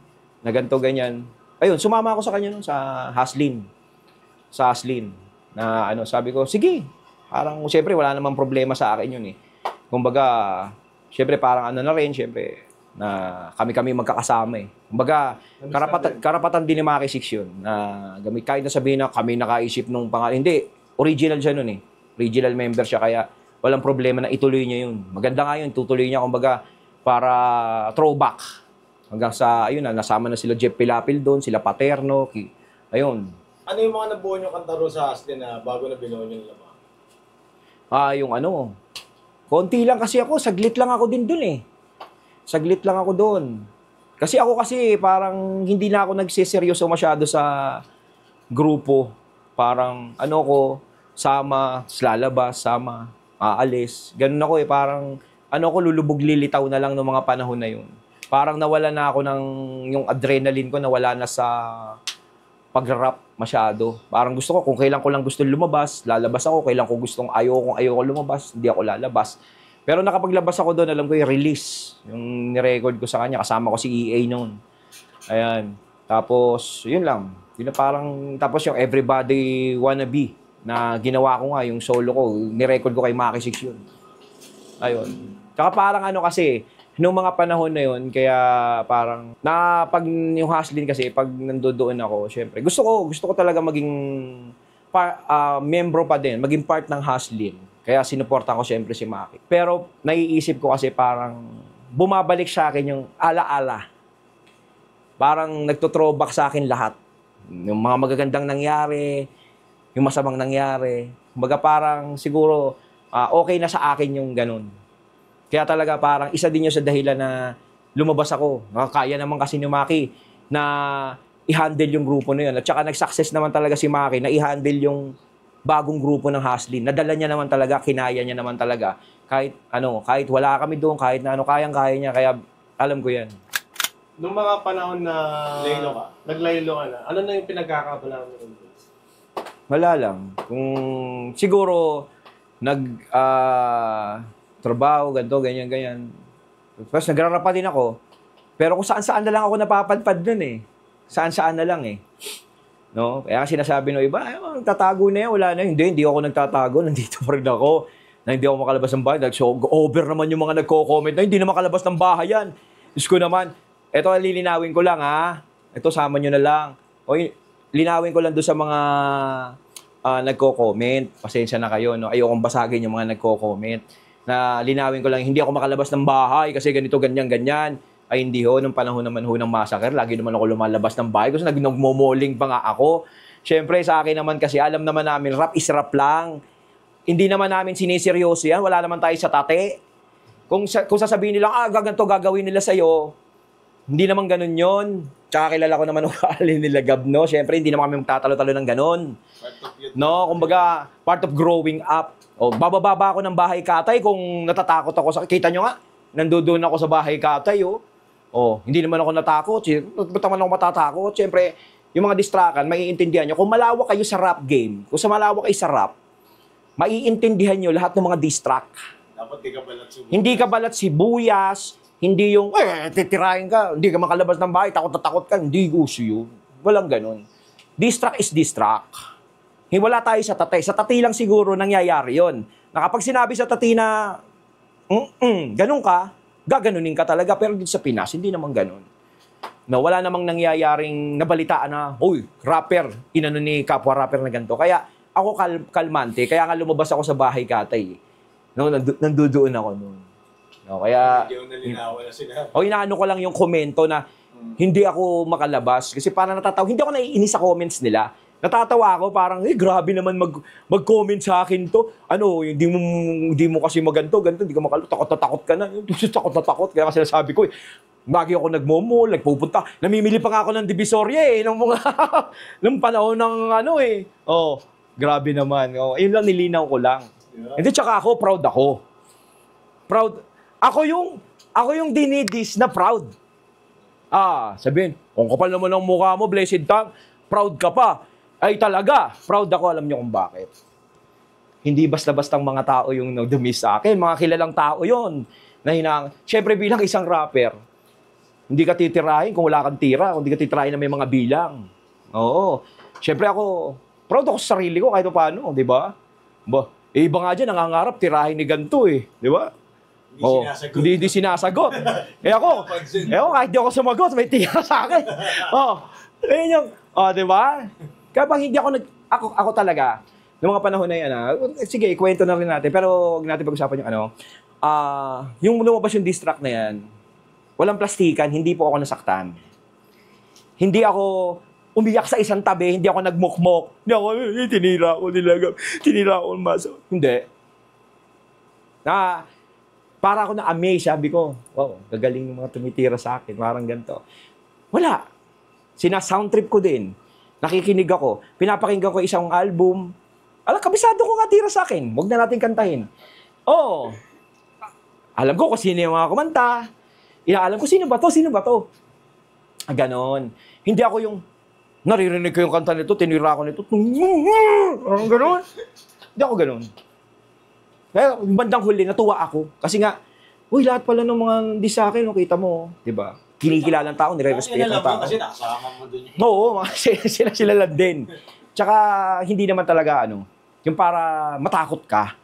na ganito, ganyan. Ayun, sumama ako sa kanya nun sa Haslin. Sa Haslin. Na sabi ko, sige. Parang, siyempre, wala namang problema sa akin yun eh. Kumbaga, siyempre, parang na rin, siyempre, na kami-kami magkakasama eh. Kumbaga, karapatan din ni Maki Six yun na gamit kahit na sabihin na kami nakaisip nung pangalan. Hindi, original siya nun eh. Original member siya kaya walang problema na ituloy niya yun. Maganda nga yun, tutuloy niya kumbaga para throwback. Hanggang sa, ayun na, nasama na sila Jeff Pilapil doon, sila Paterno, ayun. Ano yung mga nabuo nyo kanta ro sa Ashley na bago na binuo nyo nila mga? Yung ano, konti lang kasi ako, saglit lang ako din doon eh. Saglit lang ako doon. Kasi ako kasi parang hindi na ako nagsiseryoso masyado sa grupo. Parang ano ko, sama, lalabas, sama, aalis. Ganun ako eh, parang ano ko, lulubog lilitaw na lang ng mga panahon na yun. Parang nawala na ako ng, yung adrenaline ko nawala na sa pag-rap masyado. Parang gusto ko, kung kailan ko lang gusto lumabas, lalabas ako. Kailan ko gustong ayoko lumabas, hindi ako lalabas. Pero nakapaglabas ako doon, alam ko yung release. Yung nirecord ko sa kanya, kasama ko si EA noon. Ayan. Tapos, yun lang. Yun na parang, tapos yung Everybody Wannabe na ginawa ko nga, yung solo ko, nirecord ko kay Maki Six yun. Ayun. Tsaka parang ano kasi, nung mga panahon na yun, kaya parang, pag yung hustling kasi, pag nandoon ako, syempre, gusto ko talaga maging membro pa din, maging part ng hustling. Kaya sinuportan ko syempre si Maki. Pero naiisip ko kasi parang bumabalik sa akin yung ala-ala. Parang nagto-throwback sa akin lahat. Yung mga magagandang nangyari, yung masamang nangyari. Kumbaga parang siguro okay na sa akin yung ganun. Kaya talaga parang isa din yun sa dahilan na lumabas ako. Kaya naman kasi ni Maki na i-handle yung grupo na yun. At saka nag-success naman talaga si Maki na i-handle yung bagong grupo ng Hustlin. Nadala niya naman talaga, kinaya niya naman talaga. Kahit wala kami doon, kahit na kayang-kaya niya. Kaya alam ko yan. Nung mga panahon na Laylo ka. naglaylo ka na, ano na yung pinagkakabalaan mo rin? Wala lang. Kung siguro, trabaho, ganito, ganyan. Tapos nagrarapa din ako. Pero kung saan-saan na lang ako napapadpad dun eh. Saan-saan na lang eh. No? Kaya sinasabi ng iba, nagtatago na yan, wala na. Hindi ako nagtatago, nandito pa rin ako. Na hindi ako makalabas ng bahay. So, over naman yung mga nagko-comment na hindi na makalabas ng bahay yan. Diyos ko naman. Ito, lilinawin ko lang ha. Ito, sama nyo na lang. O, linawin ko lang doon sa mga nagko-comment. Pasensya na kayo. No? Ayokong basagin yung mga nagko-comment. Na linawin ko lang, hindi ako makalabas ng bahay kasi ganito, ganyan. Ay hindi ho, nung panahon naman ho ng massacre, lagi naman ako lumalabas ng bahay kasi nagmomoling pa nga ako. Siyempre sa akin naman kasi, alam naman namin, rap is rap lang. Hindi naman namin siniseryoso yan, wala naman tayo sa tate. Kung sasabihin nila, gaganto gagawin nila sa'yo, hindi naman ganun yon. Tsaka kilala ko naman ugali nila Gabno. Siyempre, hindi naman kami magtatalo-talo ng ganun. No, kumbaga, part of growing up. O, bababa ako ng bahay katay kung natatakot ako sa... Kita nyo nga, nandoon ako sa bahay katay, hindi naman ako natakot. Ba't naman ako matatakot? Siyempre, yung mga distrakan, maiintindihan nyo. Kung malawak kayo sa rap game, kung malawak kayo sa rap, maiintindihan nyo lahat ng mga distract. Dapat di ka balat sibuyas. Hindi ka balat sibuyas, hindi yung, titirahin ka, hindi ka makalabas ng bahay, takot na takot ka, hindi gusto yun. Walang ganun. Distract is distract. Wala tayo sa tatay. Sa tatay lang siguro nangyayari yun. Na kapag sinabi sa tatay na, ganun ka, gaganunin ka talaga. Pero dito sa Pinas, hindi naman ganun. No, wala namang nangyayaring nabalitaan na, rapper, inano ni kapwa rapper na ganito. Kaya ako kalmante, kaya nga lumabas ako sa bahay katay. No, nandoon ako noon. No, kaya Hindi yung nalinawan na sila. inaano ko lang yung komento na hindi ako makalabas kasi parang natatawa. Hindi ako naiinis sa comments nila. Natatawa ako parang, grabe naman mag-comment sa akin to. Hindi mo kasi ganito, hindi ka makalabas. Takot ka na. Takot. Kaya kasi sabi ko, lagi ako nagmomol, nagpupunta. Namimili pa nga ako ng Divisoria ng mga ng panahon ng grabe naman. Yun lang, nilinaw ko lang. Yeah. Hindi, tsaka ako, proud ako. Proud. Ako yung dinidis na proud. Sabihin, kung kapal naman ang mukha mo, blessed tongue, proud ka pa. Ay talaga, proud ako. Alam niyo kung bakit. Hindi basta-bastang mga tao yung nagdumi sa akin. Mga kilalang tao yon. Siyempre bilang isang rapper, hindi ka titirahin kung wala kang tira. Hindi ka titirahin na may mga bilang. Oo. Siyempre ako, proud ako sa sarili ko kahit paano, di ba? Iba nga dyan, nangangarap, tirahin ni ganito eh. Di ba? Hindi sinasagot. Kahit di ako sumagot, may tiya sa akin. Ayun yung, di ba? Kapag hindi ako talaga, noong mga panahon na yan, sige, ikwento na rin natin, pero huwag natin pag-usapan yung yung lumabas yung diss track na yan, walang plastikan, hindi po ako nasaktan. Hindi ako umiyak sa isang tabi, hindi ako nagmukmok. Hindi ako, tinira ko masa. Hindi. Para ako na-amaze, sabi ko, wow, gagaling yung mga tumitira sa akin, parang ganito. Wala. Sina-sound trip ko din. Nakikinig ako. Pinapakinggan ko isang album. Kabisado ko nga tira sa akin. Huwag na natin kantahin. Alam ko kung sino yung mga kumanta. Inaalam ko, sino ba to? Ganon. Hindi ako yung, naririnig ko yung kanta nito, tinira ko nito. Ganon. Hindi ako ganon. Kaya, yung bandang huli, natuwa ako. Kasi nga, lahat pala ng mga hindi sa akin, kita mo, di ba? Kinikilalang tao, nire-respect ang tao. Kasi nakasama mo dun. Oo, sila lang din. Tsaka, hindi naman talaga, yung para matakot ka.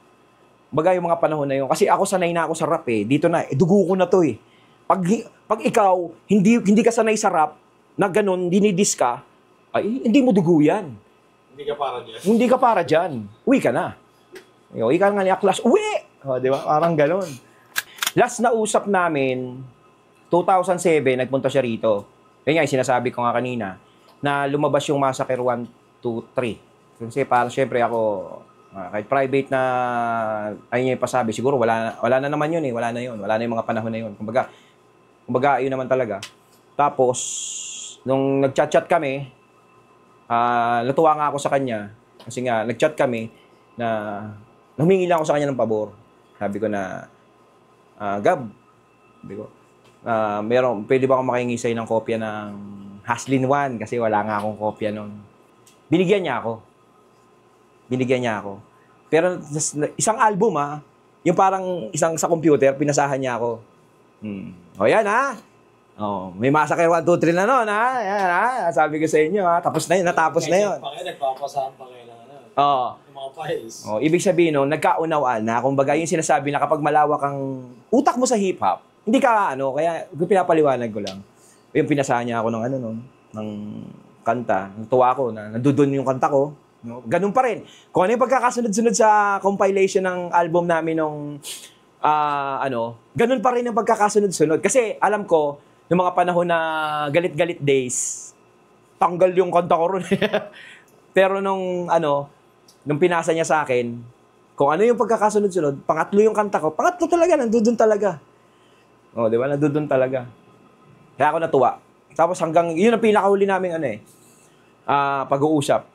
Bagay yung mga panahon na yun. Kasi ako sanay na ako sa rap Dito na, dugo ko na to Pag ikaw, hindi ka sanay sa rap, na ganun, dinidis ka, hindi mo dugo yan. Hindi ka para dyan. Uwi ka na. Ika nga niya, class, uwi! Di ba? Parang ganun. Last na usap namin, 2007, nagpunta siya rito. Yan nga, sinasabi ko nga kanina, na lumabas yung Massacre 1, 2, 3. Kasi parang syempre ako, kahit private na, ayun yung pasabi, siguro wala na naman yun wala na yun. Wala na yung mga panahon na yun. Kumbaga, ayun naman talaga. Tapos, nung nag-chat kami, natuwa nga ako sa kanya. Kasi nga, nag-chat kami na humingi lang ako sa kanya ng pabor. Sabi ko na, Gab, sabi ko, pwede ba akong makihingi sa'yo ng kopya ng Haslin 1 kasi wala nga akong kopya nun. Binigyan niya ako. Pero isang album yung parang isang sa computer, pinasahan niya ako. O yan may Massacre 1, 2, 3 na nun Yan sabi ko sa inyo tapos na yun, natapos na yun. Nagpapasahan pa kayo ng yung mga files. Ibig sabihin nagkaunawaan na, kumbaga yung sinasabi na kapag malawak ang utak mo sa hip-hop, hindi ka kaya pinapaliwanag ko lang. Yung pinasahan niya ako ng kanta. Natuwa ako na nandudun yung kanta ko. Ganun pa rin. Kung ano yung pagkakasunod-sunod sa compilation ng album namin nung ganun pa rin ang pagkakasunod-sunod. Kasi alam ko, yung mga panahon na galit-galit days, tanggal yung kanta ko ron. Pero nung pinasa niya sa akin, kung ano yung pagkakasunod-sunod, pangatlo yung kanta ko, pangatlo talaga, nandudun talaga. Di ba? Nandudun talaga. Kaya ako natuwa. Tapos hanggang, yun ang pinakahuli namin pag-uusap.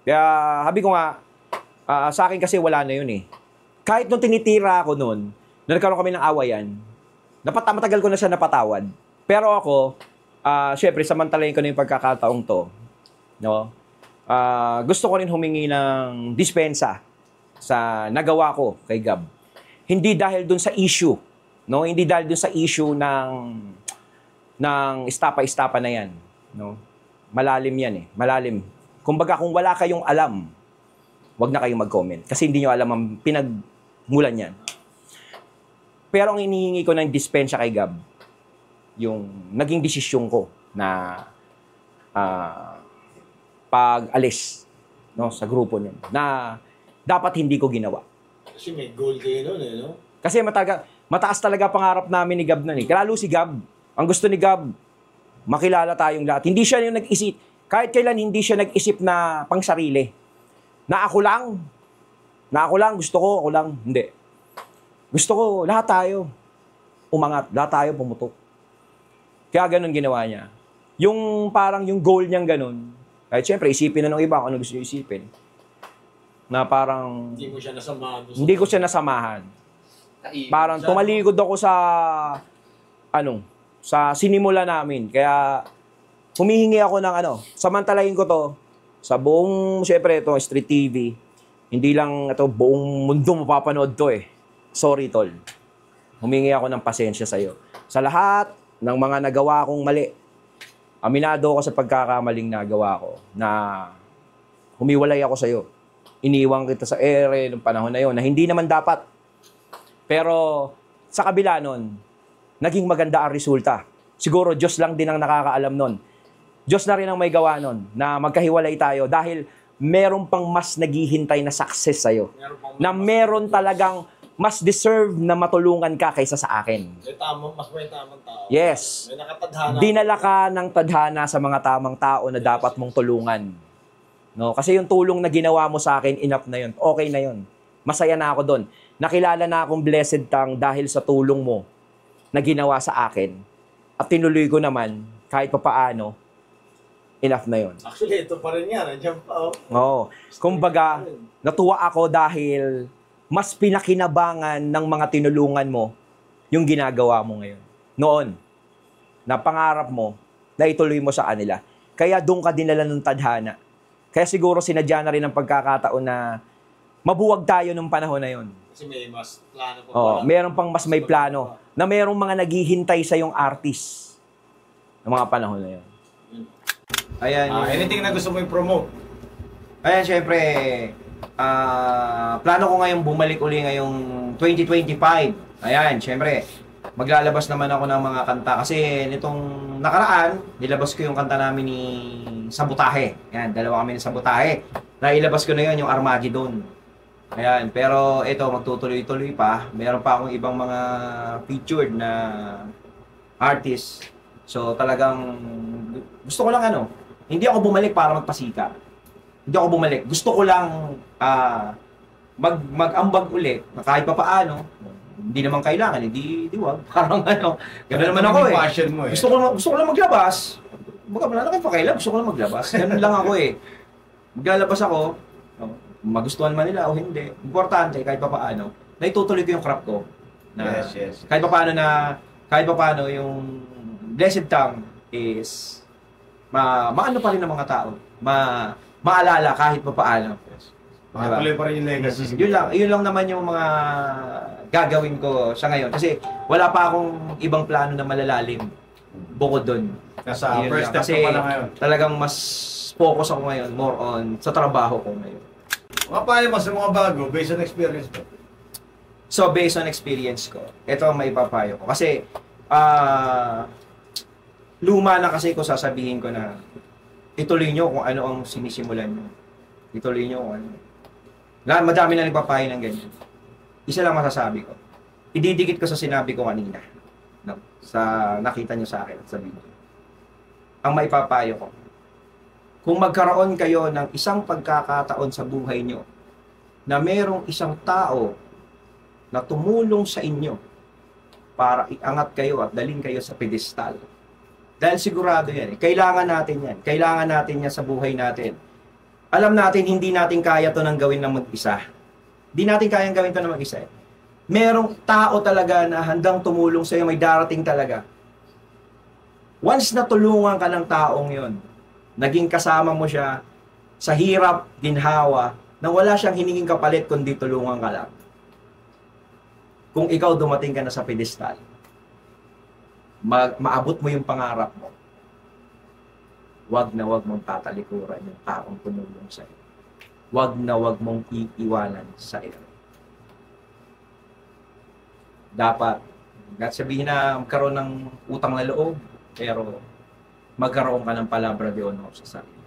Kaya sabi ko nga, sa akin kasi wala na yun Kahit nung tinitira ako noon, na nagkaroon kami ng awayan, matagal ko na siya napatawad. Pero ako, syempre, samantalayin ko na yung pagkakataong to. Gusto ko rin humingi ng dispensa sa nagawa ko kay Gab. Hindi dahil dun sa issue. Hindi dahil dun sa issue ng istapa-istapa na yan. Malalim yan Malalim. Kumbaga, kung wala kayong alam, wag na kayong mag-comment. Kasi hindi nyo alam ang pinagmulan yan. Pero ang inihingi ko ng dispensa kay Gab, yung naging desisyon ko na pag-alis sa grupo niya na dapat hindi ko ginawa. Kasi may goal kayo nun Kasi mataas talaga pangarap namin ni Gab nun Lalo si Gab. Ang gusto ni Gab, makilala tayong lahat. Hindi siya yung nag-isip. Kahit kailan hindi siya nag-isip na pang sarili. Na ako lang, gusto ko, ako lang. Hindi. Gusto ko, lahat tayo umangat, lahat tayo pumutok. Kaya ganun ginawa niya. Yung parang yung goal niyang ganun, kahit syempre isipin na ng iba kung ano gusto niya isipin. Na parang, hindi mo siya nasamahan. Hindi ko siya nasamahan. Parang tumalikod ako sa, sa sinimula namin. Kaya, humihingi ako ng samantalahin ko to sa buong, syempre ito, Street TV. Hindi lang ito, buong mundo mapapanood to Sorry, tol. Humingi ako ng pasensya sa'yo. Sa lahat ng mga nagawa kong mali, aminado ako sa pagkakamaling nagawa ko na humiwalay ako sa'yo. Iniwang kita sa ere ng panahon na yon na hindi naman dapat. Pero sa kabila nun, naging maganda ang resulta. Siguro Diyos lang din ang nakakaalam nun. Diyos na rin ang may gawa nun na magkahiwalay tayo dahil meron pang mas naghihintay na success sa'yo. Na meron talagang mas deserve na matulungan ka kaysa sa akin. Mas may tamang tao. Yes. May nakatadhana. Dinala ka ng tadhana sa mga tamang tao na dapat mong tulungan. No? Kasi yung tulong na ginawa mo sa akin, enough na yun. Okay na yun. Masaya na ako doon. Nakilala na akong blessed tang dahil sa tulong mo na ginawa sa akin. At tinuloy ko naman, kahit papaano, enough na yun. Actually, ito pa rin yan. Nandiyan pa. Oo. Kumbaga, natuwa ako dahil mas pinakinabangan ng mga tinulungan mo yung ginagawa mo ngayon. Noon, na pangarap mo na ituloy mo sa kanila. Kaya doon ka dinala ng tadhana. Kaya siguro sinadya na rin ang pagkakataon na mabuwag tayo nung panahon na yun. Kasi may mas plano pa. Oo, meron pang mas may plano na merong mga naghihintay sa yung artist ng mga panahon na yun. Ayan. Anything na gusto mo i-promote? Ayan, syempre, plano ko ngayong bumalik uli ngayong 2025. Ayan, syempre, maglalabas naman ako ng mga kanta. Kasi nitong nakaraan, nilabas ko yung kanta namin ni Sabotahe. Ayan, dalawa kami ni Sabotahe. Nailabas ko na yun, yung Armageddon. Ayan, pero ito, magtutuloy-tuloy pa. Meron pa akong ibang mga featured na artist. So, talagang, gusto ko lang hindi ako bumalik para magpasika. Hindi ako bumalik. Gusto ko lang mag-ambag uli, na kahit pa paano. Hindi naman kailangan, hindi wag. Parang gano'n naman ako eh. Passion mo eh. Gusto ko lang maglabas. Baga, wala na kayo pakailan, gusto ko lang maglabas. Ganun lang ako eh. Maglalabas ako, magustuhan man nila o hindi. Importante, kahit pa paano, na itutuloy ko yung craft ko. Na, Yes. kahit pa paano yung blessed tongue is maano pa rin ng mga tao. Maalala kahit pa paano. Makatuloy pa rin yung legacy. Yun lang naman yung mga gagawin ko sa ngayon. Kasi wala pa akong ibang plano na malalalim bukod doon. Nasa Yun first lang. step ka pa lang ngayon. Talagang mas focus ako ngayon, more on sa trabaho ko ngayon. Mga paano mo sa mga bago, based on experience mo? So, based on experience ko, ito ang maipapayo ko. Kasi, luma na kasi ko sasabihin ko na ituloy nyo kung ano ang sinisimulan nyo. Ituloy nyo kung ano. Madami na nagpapayo ng ganyan. Isa lang masasabi ko. Ididikit ko sa sinabi ko kanina. No? Sa nakita nyo sa akin at sa video. Ang maipapayo ko. Kung magkaroon kayo ng isang pagkakataon sa buhay nyo na merong isang tao na tumulong sa inyo para iangat kayo at dalhin kayo sa pedestal. Dahil sigurado yan. Kailangan natin yan. Kailangan natin yan sa buhay natin. Alam natin, hindi natin kaya to nang gawin ng mag-isa. Hindi natin kayang gawin to ng mag-isa. Merong tao talaga na handang tumulong sa iyo, may darating talaga. Once na tulungan ka ng taong yon, naging kasama mo siya sa hirap, ginhawa, na wala siyang hiningin kapalit kundi tulungan ka lang. Kung ikaw dumating ka na sa pedestal, maabot mo yung pangarap mo, wag na wag mong tatalikuran yung taong tumulong sa iyo. Wag na wag mong iiwanan sa iyo. Dapat, sabihin na magkaroon ng utang na loob, pero magkaroon ka ng palabra de honor sa sarili.